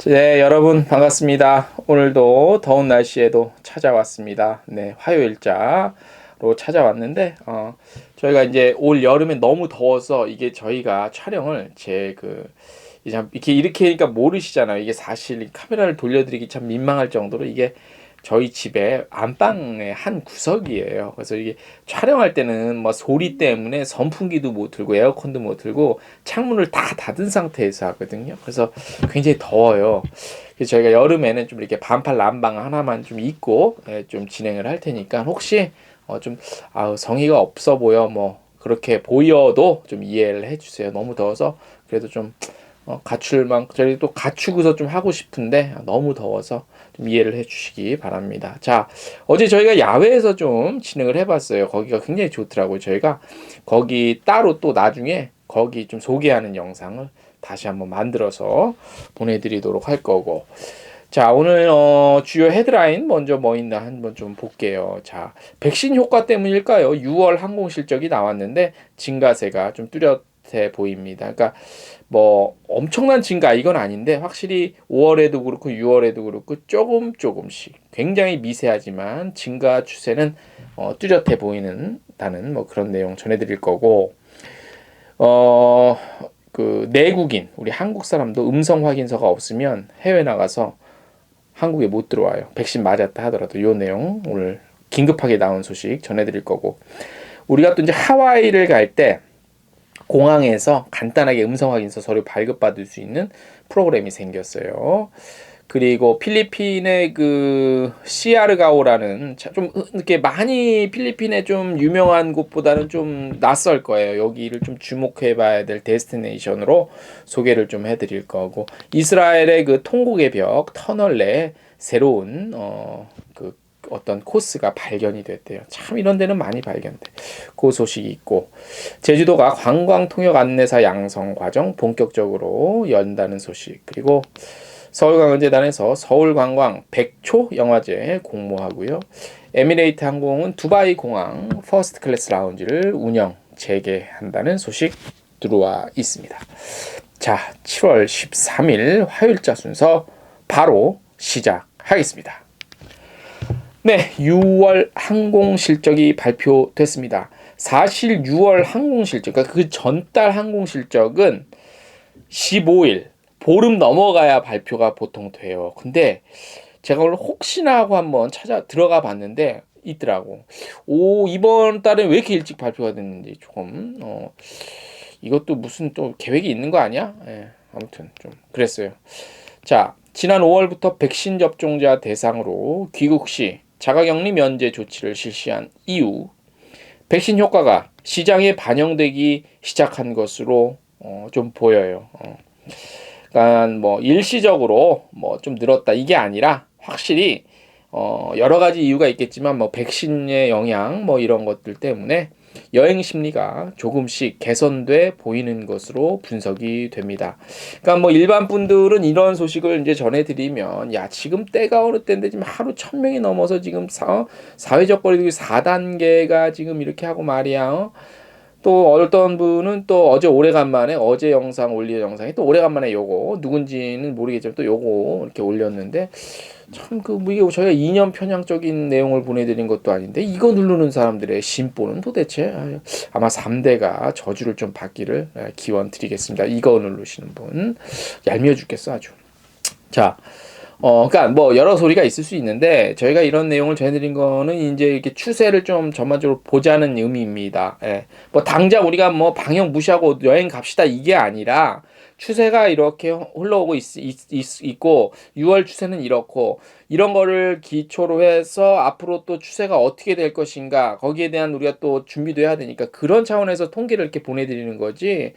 네, 여러분 반갑습니다. 오늘도 더운 날씨에도 찾아왔습니다. 네, 화요일자로 찾아왔는데, 저희가 이제 올 여름에 너무 더워서 이게 저희가 촬영을 이렇게 하니까 모르시잖아요. 이게 사실 카메라를 돌려드리기 참 민망할 정도로 이게 저희 집에 안방의 한 구석이에요. 그래서 이게 촬영할 때는 뭐 소리 때문에 선풍기도 못 틀고 에어컨도 못 틀고 창문을 다 닫은 상태에서 하거든요. 그래서 굉장히 더워요. 그래서 저희가 여름에는 좀 이렇게 반팔 난방 하나만 좀 입고 좀 진행을 할 테니까 혹시 성의가 없어 보여 뭐 그렇게 보여도 좀 이해를 해주세요. 너무 더워서 그래도 좀 저희 또 갖추고서 좀 하고 싶은데 너무 더워서 좀 이해를 해주시기 바랍니다. 자, 어제 저희가 야외에서 좀 진행을 해봤어요. 거기가 굉장히 좋더라고요. 저희가 거기 따로 또 나중에 거기 좀 소개하는 영상을 다시 한번 만들어서 보내드리도록 할 거고. 자, 오늘 주요 헤드라인 먼저 뭐 있나 한번 좀 볼게요. 자, 백신 효과 때문일까요? 6월 항공 실적이 나왔는데 증가세가 좀 뚜렷해 보입니다. 그러니까 뭐 엄청난 증가 이건 아닌데 확실히 5월에도 그렇고 6월에도 그렇고 조금씩 굉장히 미세하지만 증가 추세는 뚜렷해 보이는다는 뭐 그런 내용 전해드릴 거고 그 내국인 우리 한국 사람도 음성 확인서가 없으면 해외 나가서 한국에 못 들어와요. 백신 맞았다 하더라도 요 내용 오늘 긴급하게 나온 소식 전해드릴 거고 우리가 또 이제 하와이를 갈 때 공항에서 간단하게 음성 확인서 서류 발급받을 수 있는 프로그램이 생겼어요. 그리고 필리핀의 그 시아르가오라는 좀 이렇게 많이 필리핀에 좀 유명한 곳보다는 좀 낯설 거예요. 여기를 좀 주목해 봐야 될 데스티네이션으로 소개를 좀 해드릴 거고 이스라엘의 그 통곡의 벽 터널 내 새로운 어떤 코스가 발견이 됐대요. 참 이런 데는 많이 발견돼. 그 소식이 있고 제주도가 관광통역 안내사 양성 과정 본격적으로 연다는 소식 그리고 서울관광재단에서 서울관광 100초 영화제 공모하고요. 에미레이트 항공은 두바이 공항 퍼스트 클래스 라운지를 운영 재개한다는 소식 들어와 있습니다. 자, 7월 13일 화요일자 순서 바로 시작하겠습니다. 네, 6월 항공 실적이 발표됐습니다. 사실 6월 항공 실적, 그러니까 그 전달 항공 실적은 15일, 보름 넘어가야 발표가 보통 돼요. 근데 제가 오늘 혹시나 하고 한번 들어가 봤는데 있더라고. 이번 달에 왜 이렇게 일찍 발표가 됐는지 조금, 이것도 무슨 또 계획이 있는 거 아니야? 아무튼 좀 그랬어요. 자, 지난 5월부터 백신 접종자 대상으로 귀국 시 자가격리 면제 조치를 실시한 이후 백신 효과가 시장에 반영되기 시작한 것으로 좀 보여요. 그러니까 뭐 일시적으로 뭐 좀 늘었다 이게 아니라 확실히 여러 가지 이유가 있겠지만 뭐 백신의 영향 뭐 이런 것들 때문에 여행 심리가 조금씩 개선돼 보이는 것으로 분석이 됩니다. 그러니까 뭐 일반 분들은 이런 소식을 이제 전해드리면 야 지금 때가 어느 때인데 지금 하루 1,000명이 넘어서 지금 사회적 거리두기 4단계가 지금 이렇게 하고 말이야. 또 어떤 분은 또 어제 영상 올린 영상이 또 오래간만에 요거 누군지는 모르겠지만 또 요거 이렇게 올렸는데 참 뭐 이게 저희가 이념 편향적인 내용을 보내드린 것도 아닌데 이거 누르는 사람들의 심보는 도대체 아마 3대가 저주를 좀 받기를 기원 드리겠습니다. 이거 누르시는 분 얄미워 죽겠어 아주. 자. 그러니까 뭐 여러 소리가 있을 수 있는데 저희가 이런 내용을 전해드린 거는 이제 이렇게 추세를 좀 전반적으로 보자는 의미입니다. 뭐 당장 우리가 뭐 방역 무시하고 여행 갑시다 이게 아니라 추세가 이렇게 흘러오고 있고 6월 추세는 이렇고 이런 거를 기초로 해서 앞으로 또 추세가 어떻게 될 것인가 거기에 대한 우리가 또 준비도 해야 되니까 그런 차원에서 통계를 이렇게 보내드리는 거지.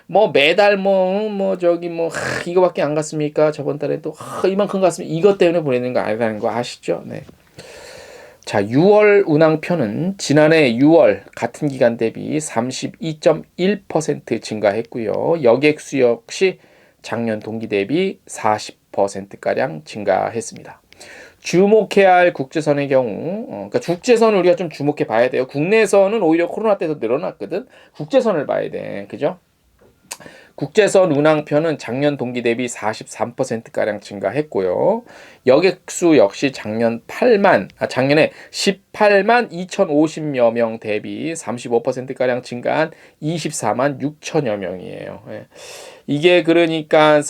뭐 매달 이거밖에 안 갔습니까? 저번 달에 또 이만큼 갔습니다. 이것 때문에 보내는 거 아니라는 거 아시죠? 네. 자, 6월 운항편은 지난해 6월 같은 기간 대비 32.1% 증가했고요. 여객수 역시 작년 동기 대비 40%가량 증가했습니다. 주목해야 할 국제선의 경우, 그러니까 국제선을 우리가 좀 주목해 봐야 돼요. 국내선은 오히려 코로나 때도 늘어났거든. 국제선을 봐야 돼. 그죠? 국제선 운항편은 작년 동기 대비 43%가량 증가했고요. 여객수 역시 작년에 18만 2,050여 명 대비 35%가량 증가한 24만 6천여 명이에요. 예. 이게 그러니까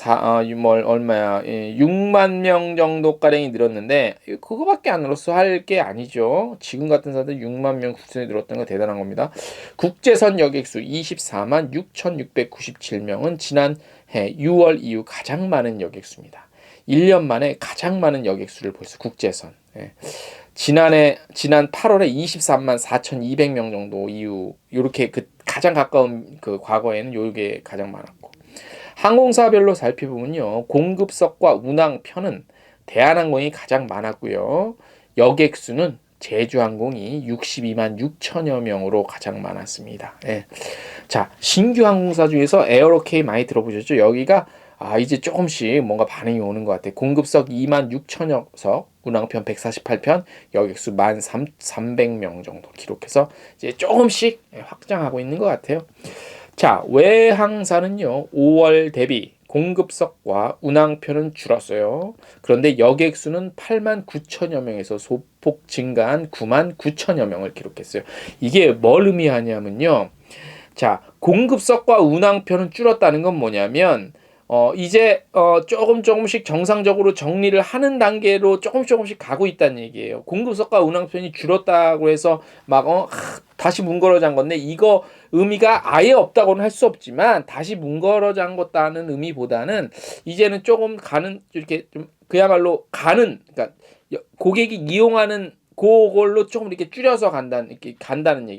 얼마야? 6만 명 정도가량이 늘었는데 그거밖에 안 늘었어 할 게 아니죠. 지금 같은 사들 6만 명 국선이 늘었던 거 대단한 겁니다. 국제선 여객수 24만 6,697명은 지난해 6월 이후 가장 많은 여객수입니다. 1년 만에 가장 많은 여객수를 벌써 국제선. 예. 지난 8월에 23만 4,200명 정도 이후 요렇게 그 가장 가까운 그 과거에는 요게 가장 많았고. 항공사별로 살펴보면요. 공급석과 운항편은 대한항공이 가장 많았고요. 여객수는 제주항공이 62만 6천여 명으로 가장 많았습니다. 예. 자, 신규 항공사 중에서 에어로케이 많이 들어보셨죠? 여기가 이제 조금씩 뭔가 반응이 오는 것 같아요. 공급석 2만 6천여 석, 운항편 148편, 여객수 1,300명 정도 기록해서 이제 조금씩 확장하고 있는 것 같아요. 자, 외항사는요, 5월 대비 공급석과 운항편은 줄었어요. 그런데 여객수는 8만 9천여 명에서 소폭 증가한 9만 9천여 명을 기록했어요. 이게 뭘 의미하냐면요. 자, 공급석과 운항편은 줄었다는 건 뭐냐면, 이제 조금씩 정상적으로 정리를 하는 단계로 조금씩 가고 있다는 얘기예요. 공급석과 운항편이 줄었다고 해서 다시 뭉거러진 건데 이거 의미가 아예 없다고는 할 수 없지만 다시 뭉거러진 것다는 의미보다는 이제는 조금 이렇게 좀 그야말로 그러니까 고객이 이용하는 그걸로 조금 이렇게 줄여서 간다는 얘기,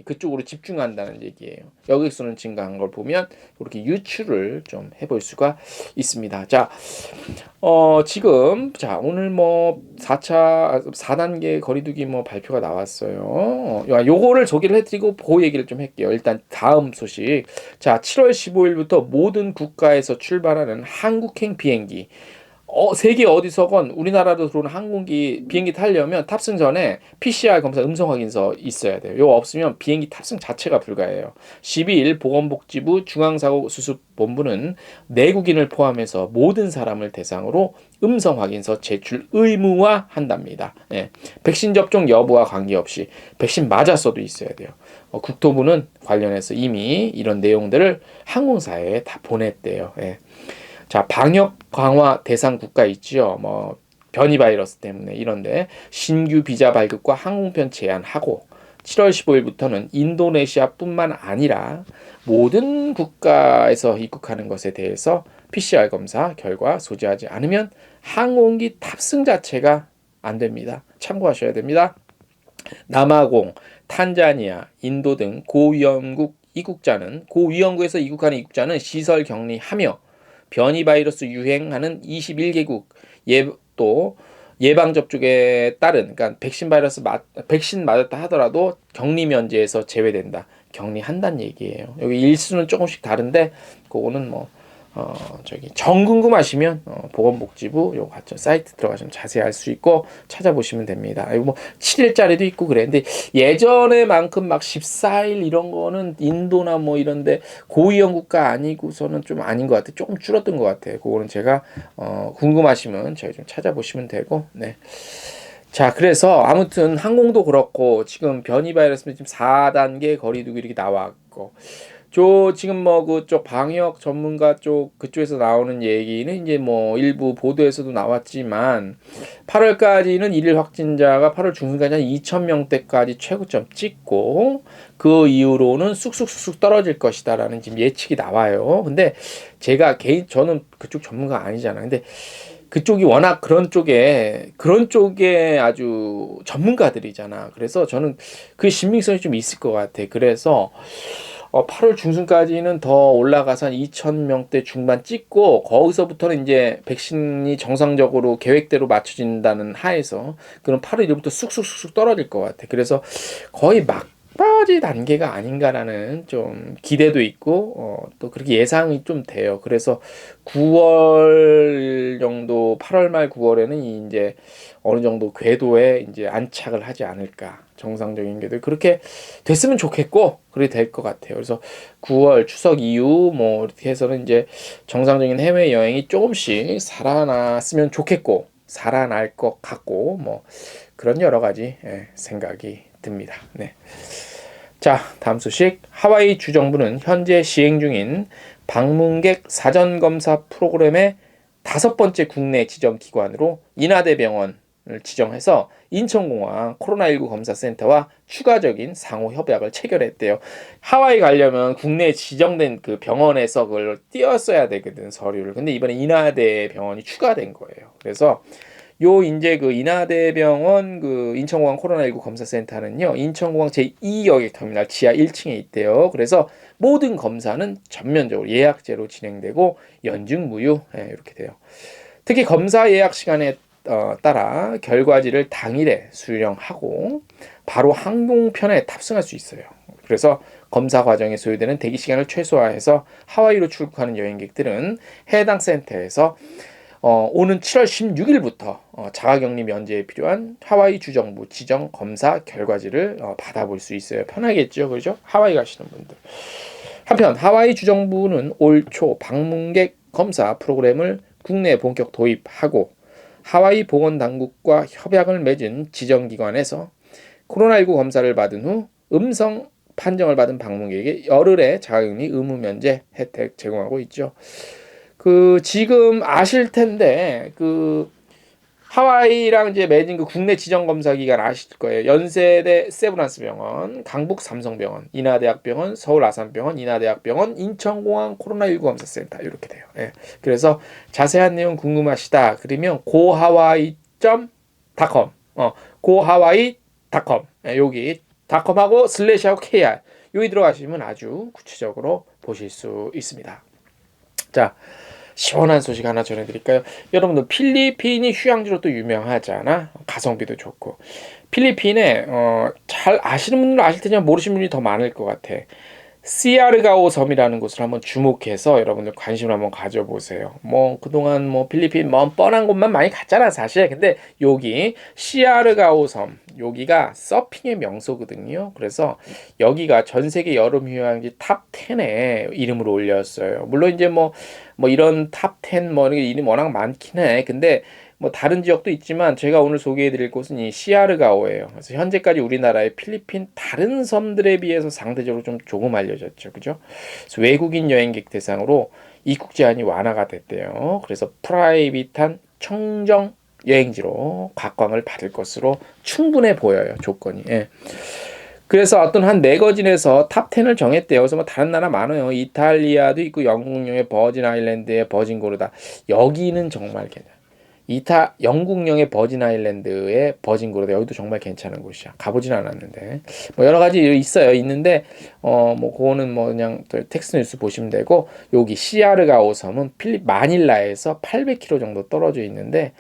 그쪽으로 집중한다는 얘기예요. 여객수는 증가한 걸 보면 이렇게 유추를 좀 해볼 수가 있습니다. 자, 지금 오늘 4단계 거리두기 발표가 나왔어요. 요거를 소개를 해드리고 보호 얘기를 좀 할게요. 일단 다음 소식. 자, 7월 15일부터 모든 국가에서 출발하는 한국행 비행기. 세계 어디서건 우리나라로 들어오는 비행기 타려면 탑승 전에 PCR 검사 음성 확인서 있어야 돼요. 이거 없으면 비행기 탑승 자체가 불가해요. 12일 보건복지부 중앙사고수습본부는 내국인을 포함해서 모든 사람을 대상으로 음성 확인서 제출 의무화한답니다. 예. 백신 접종 여부와 관계없이 백신 맞았어도 있어야 돼요. 국토부는 관련해서 이미 이런 내용들을 항공사에 다 보냈대요. 예. 자, 방역 강화 대상 국가 있지요. 변이 바이러스 때문에 이런데 신규 비자 발급과 항공편 제한하고 7월 15일부터는 인도네시아뿐만 아니라 모든 국가에서 입국하는 것에 대해서 PCR 검사 결과 소지하지 않으면 항공기 탑승 자체가 안 됩니다. 참고하셔야 됩니다. 남아공, 탄자니아, 인도 등 고위험국에서 입국하는 입국자는 시설 격리하며 변이 바이러스 유행하는 21개국 또 예방 접종에 따른 그러니까 백신 맞았다 하더라도 격리 면제에서 제외된다. 격리한다는 얘기예요. 여기 일수는 조금씩 다른데 그거는 정 궁금하시면 보건복지부 요 사이트 들어가시면 자세히 알 수 있고 찾아보시면 됩니다. 이거 7일짜리도 있고 그래. 근데 예전에만큼 14일 이런 거는 인도나 이런데 고위험 국가 아니고서는 좀 아닌 것 같아요. 조금 줄었던 것 같아요. 그거는 제가 궁금하시면 저희 좀 찾아보시면 되고. 네. 자, 그래서 아무튼 항공도 그렇고 지금 변이 바이러스는 지금 4단계 거리두기 이렇게 나왔고 지금 그쪽 방역 전문가 그쪽에서 나오는 얘기는 이제 일부 보도에서도 나왔지만 8월까지는 일일 확진자가 8월 중순까지 한 2,000명대까지 최고점 찍고 그 이후로는 쑥쑥 떨어질 것이다라는 지금 예측이 나와요. 근데 저는 그쪽 전문가 아니잖아요. 근데 그쪽이 워낙 그런 쪽에 아주 전문가들이잖아. 그래서 저는 그 신빙성이 좀 있을 것 같아. 그래서 8월 중순까지는 더 올라가서 한 2,000명대 중반 찍고 거기서부터는 이제 백신이 정상적으로 계획대로 맞춰진다는 하에서 그럼 8월 1일부터 쑥쑥 떨어질 것 같아. 그래서 거의 막바지 단계가 아닌가라는 좀 기대도 있고 또 그렇게 예상이 좀 돼요. 그래서 9월 정도 8월 말 9월에는 이제 어느 정도 궤도에 이제 안착을 하지 않을까. 정상적인 게 그렇게 됐으면 좋겠고 그렇게 될 것 같아요. 그래서 9월 추석 이후 뭐 이렇게 해서는 이제 정상적인 해외 여행이 조금씩 살아났으면 좋겠고 살아날 것 같고 뭐 그런 여러 가지 생각이 듭니다. 네. 자, 다음 소식. 하와이 주정부는 현재 시행 중인 방문객 사전검사 프로그램의 5번째 국내 지정 기관으로 인하대병원을 지정해서 인천공항 코로나19 검사센터와 추가적인 상호 협약을 체결했대요. 하와이 가려면 국내에 지정된 그 병원에서 그걸 띄었어야 되거든, 서류를. 근데 이번에 인하대병원이 추가된 거예요. 그래서 이제 그 인하대병원 그 인천공항 코로나19 검사센터는요, 인천공항 제2여객 터미널 지하 1층에 있대요. 그래서 모든 검사는 전면적으로 예약제로 진행되고 연중 무휴 이렇게 돼요. 특히 검사 예약 시간에 따라 결과지를 당일에 수령하고 바로 항공편에 탑승할 수 있어요. 그래서 검사 과정에 소요되는 대기 시간을 최소화해서 하와이로 출국하는 여행객들은 해당 센터에서 오는 7월 16일부터 자가격리 면제에 필요한 하와이 주정부 지정 검사 결과지를 받아볼 수 있어요. 편하겠죠, 그죠? 하와이 가시는 분들. 한편 하와이 주정부는 올 초 방문객 검사 프로그램을 국내에 본격 도입하고 하와이 보건당국과 협약을 맺은 지정기관에서 코로나19 검사를 받은 후 음성 판정을 받은 방문객에게 열흘의 자가격리 의무 면제 혜택 제공하고 있죠. 지금 아실 텐데 하와이랑 이제 맺은 그 국내 지정 검사 기관 아실 거예요. 연세대 세브란스병원, 강북 삼성병원, 인하대학병원, 서울 아산병원, 인하대학병원, 인천공항 코로나19 검사센터 이렇게 돼요. 예. 그래서 자세한 내용 궁금하시다. 그러면 gohawaii.com gohawaii.com 여기 .com하고 슬래시하고 kr 여기 들어가시면 아주 구체적으로 보실 수 있습니다. 자, 시원한 소식 하나 전해드릴까요? 여러분들 필리핀이 휴양지로 또 유명하잖아. 가성비도 좋고. 필리핀에 잘 아시는 분들은 아실 테지만 모르시는 분이 더 많을 것 같아. 시아르가오 섬이라는 곳을 한번 주목해서 여러분들 관심을 한번 가져보세요. 뭐 그동안 뭐 필리핀 뻔한 곳만 많이 갔잖아 사실. 근데 여기 시아르가오 섬 여기가 서핑의 명소거든요. 그래서 여기가 전 세계 여름 휴양지 탑 10에 이름을 올렸어요. 물론 이제 뭐 이런 탑 10 뭐 이런 이름 워낙 많긴 해. 근데 뭐 다른 지역도 있지만 제가 오늘 소개해드릴 곳은 이 시아르가오예요. 그래서 현재까지 우리나라의 필리핀 다른 섬들에 비해서 상대적으로 좀 조금 알려졌죠, 그죠? 그래서 외국인 여행객 대상으로 입국 제한이 완화가 됐대요. 그래서 프라이빗한 청정 여행지로 각광을 받을 것으로 충분해 보여요, 조건이. 예. 그래서 어떤 한 매거진에서 탑 10을 정했대요. 그래서 뭐 다른 나라 많아요. 이탈리아도 있고 영국령의 버진 아일랜드의 버진 고르다. 여기는 정말 괜찮아요. 영국령의 버진 아일랜드의 버진 고르다. 여기도 정말 괜찮은 곳이야. 가보진 않았는데. 뭐 여러 가지 있어요. 있는데 뭐 그거는 뭐 그냥 텍스트 뉴스 보시면 되고 여기 시아르가오 섬은 마닐라에서 800km 정도 떨어져 있는데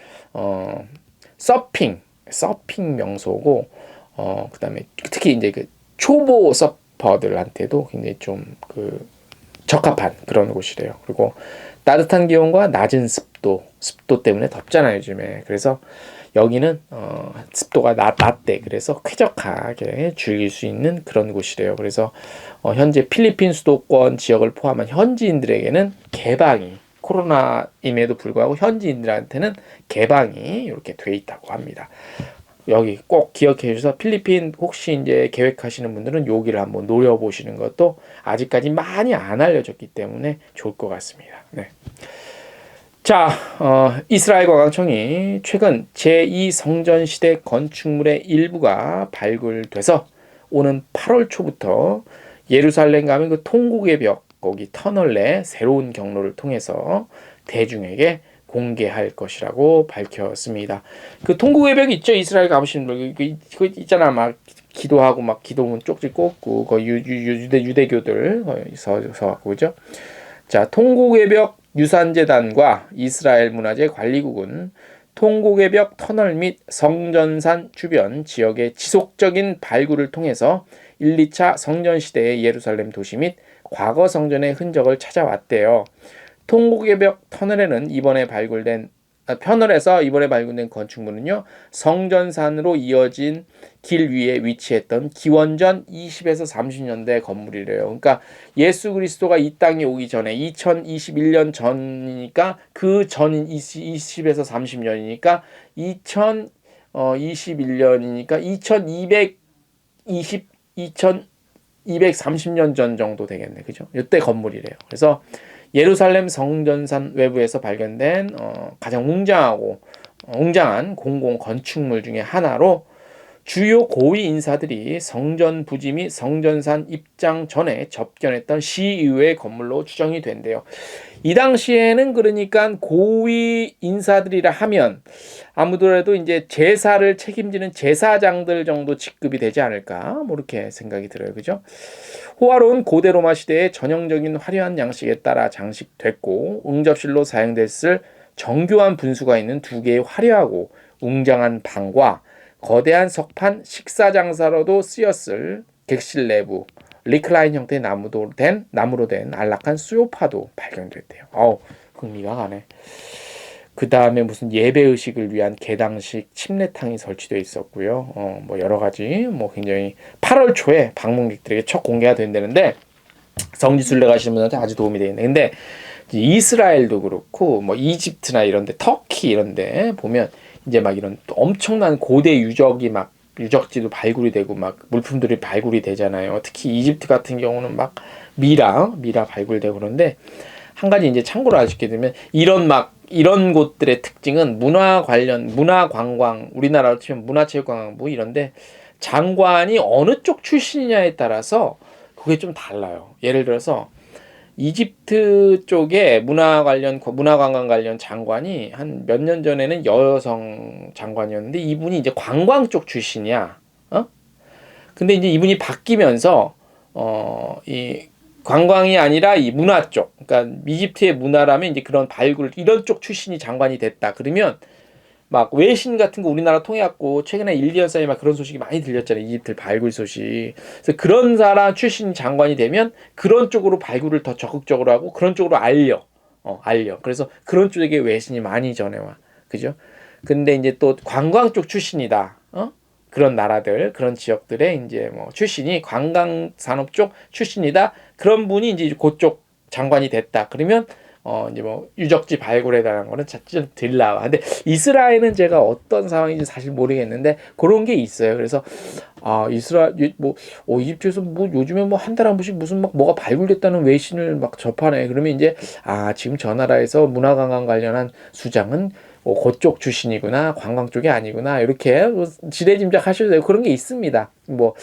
서핑 명소고 그다음에 특히 이제 그 초보 서퍼들한테도 굉장히 좀 적합한 그런 곳이래요. 그리고 따뜻한 기온과 낮은 습도 때문에 덥잖아요, 요즘에. 그래서 여기는 습도가 낮대. 그래서 쾌적하게 즐길 수 있는 그런 곳이래요. 그래서 현재 필리핀 수도권 지역을 포함한 현지인들에게는 개방이 코로나임에도 불구하고 현지인들한테는 개방이 이렇게 돼 있다고 합니다. 여기 꼭 기억해 주셔서 필리핀 혹시 이제 계획하시는 분들은 여기를 한번 노려보시는 것도 아직까지 많이 안 알려졌기 때문에 좋을 것 같습니다. 네. 자, 이스라엘 관광청이 최근 제2성전시대 건축물의 일부가 발굴돼서 오는 8월 초부터 예루살렘 가면 그 통곡의 벽, 거기 터널 내 새로운 경로를 통해서 대중에게 공개할 것이라고 밝혔습니다. 그 통곡의 벽 있죠? 이스라엘 가보시는 분, 그 있잖아. 막 기도하고 막 기도문 쪽지 꽂고, 그 유대교들 서갖고, 그죠? 자, 통곡의 벽 유산재단과 이스라엘 문화재 관리국은 통곡의 벽 터널 및 성전산 주변 지역의 지속적인 발굴을 통해서 1, 2차 성전시대의 예루살렘 도시 및 과거 성전의 흔적을 찾아왔대요. 통곡의 벽 터널에는 이번에 발굴된 편을해서 이번에 발굴된 건축물은요, 성전산으로 이어진 길 위에 위치했던 기원전 20에서 30년대 건물이래요. 그러니까 예수 그리스도가 이 땅에 오기 전에 2021년 전이니까 그 전인 20에서 30년이니까 2021년이니까 2230년 전 정도 되겠네. 그죠? 이때 건물이래요. 그래서 예루살렘 성전산 외부에서 발견된 가장 웅장한 공공 건축물 중에 하나로 주요 고위 인사들이 성전 부지 및 성전산 입장 전에 접견했던 시의회 건물로 추정이 된대요. 이 당시에는 그러니까 고위 인사들이라 하면 아무래도 이제 제사를 책임지는 제사장들 정도 직급이 되지 않을까 뭐 이렇게 생각이 들어요. 그죠? 호화로운 고대 로마 시대의 전형적인 화려한 양식에 따라 장식됐고 응접실로 사용됐을 정교한 분수가 있는 두 개의 화려하고 웅장한 방과 거대한 석판 식사장사로도 쓰였을 객실 내부 리클라인 형태의 나무로 된 안락한 수요파도 발견됐대요. 흥미가 가네. 그 다음에 무슨 예배의식을 위한 개당식 침례탕이 설치되어 있었고요. 뭐 여러 가지 굉장히 8월 초에 방문객들에게 첫 공개가 된다는데 성지순례 가시는 분한테 아주 도움이 되겠네. 근데 이스라엘도 그렇고 뭐 이집트나 이런데 터키 이런데 보면 이제 막 이런 엄청난 고대 유적지도 발굴이 되고 막 물품들이 발굴이 되잖아요. 특히 이집트 같은 경우는 막 미라 발굴되고 그런데 한 가지 이제 참고로 아시게 되면 이런 곳들의 특징은 문화 관광, 우리나라로 치면 문화체육관광부 이런데 장관이 어느 쪽 출신이냐에 따라서 그게 좀 달라요. 예를 들어서 이집트 쪽에 문화관광 관련 장관이 한 몇 년 전에는 여성 장관이었는데 이분이 이제 관광 쪽 출신이야. 근데 이제 이분이 바뀌면서 이 관광이 아니라 이 문화 쪽, 그러니까 이집트의 문화라면 이제 그런 발굴 이런 쪽 출신이 장관이 됐다. 그러면 막 외신 같은 거 우리나라 통해갖고 최근에 1, 2년 사이에 막 그런 소식이 많이 들렸잖아요. 이집트 발굴 소식. 그래서 그런 사람 출신 장관이 되면 그런 쪽으로 발굴을 더 적극적으로 하고 그런 쪽으로 알려. 그래서 그런 쪽에 외신이 많이 전해와. 그죠? 근데 이제 또 관광 쪽 출신이다. 그런 나라들, 그런 지역들의 이제 뭐 출신이 관광 산업 쪽 출신이다. 그런 분이 이제 그쪽 장관이 됐다. 그러면 이제 뭐 유적지 발굴에 대한 거는 좀 덜 나와. 근데 이스라엘은 제가 어떤 상황인지 사실 모르겠는데 그런 게 있어요. 그래서 이스라엘 이집트에서 뭐 요즘에 뭐 한 달에 한 번씩 무슨 막 뭐가 발굴됐다는 외신을 막 접하네. 그러면 이제 지금 저 나라에서 문화관광 관련한 수장은 그쪽 출신이구나, 관광 쪽이 아니구나 이렇게 지레짐작하셔도 되고 그런 게 있습니다. 뭐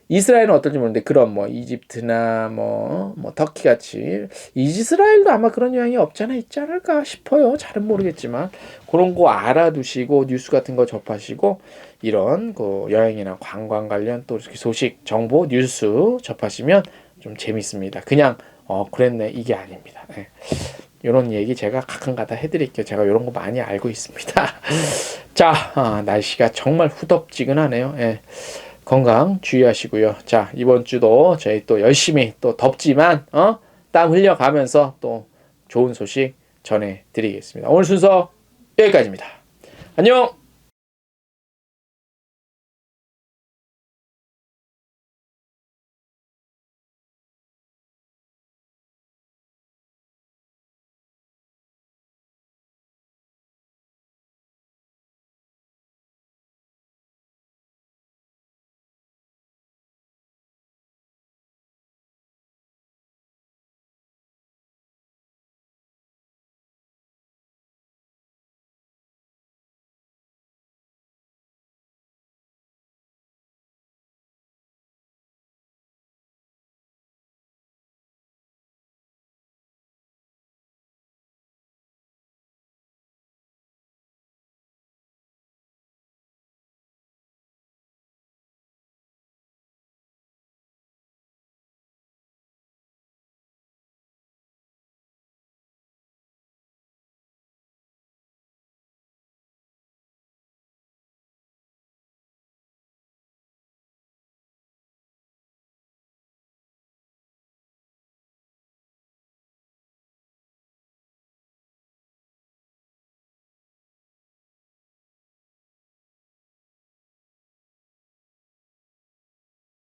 이스라엘은 어떨지 모르는데 그런 뭐 이집트나 뭐 터키 같이 이스라엘도 아마 그런 영향이 없잖아 있지 않을까 싶어요. 잘은 모르겠지만 그런 거 알아두시고 뉴스 같은 거 접하시고 이런 그 여행이나 관광 관련 또 이렇게 소식, 정보, 뉴스 접하시면 좀 재밌습니다. 그냥 그랬네 이게 아닙니다. 네. 이런 얘기 제가 가끔가다 해드릴게요. 제가 이런 거 많이 알고 있습니다. 자, 날씨가 정말 후덥지근하네요. 예. 건강 주의하시고요. 자, 이번 주도 저희 또 열심히 또 덥지만 땀 흘려가면서 또 좋은 소식 전해드리겠습니다. 오늘 순서 여기까지입니다. 안녕.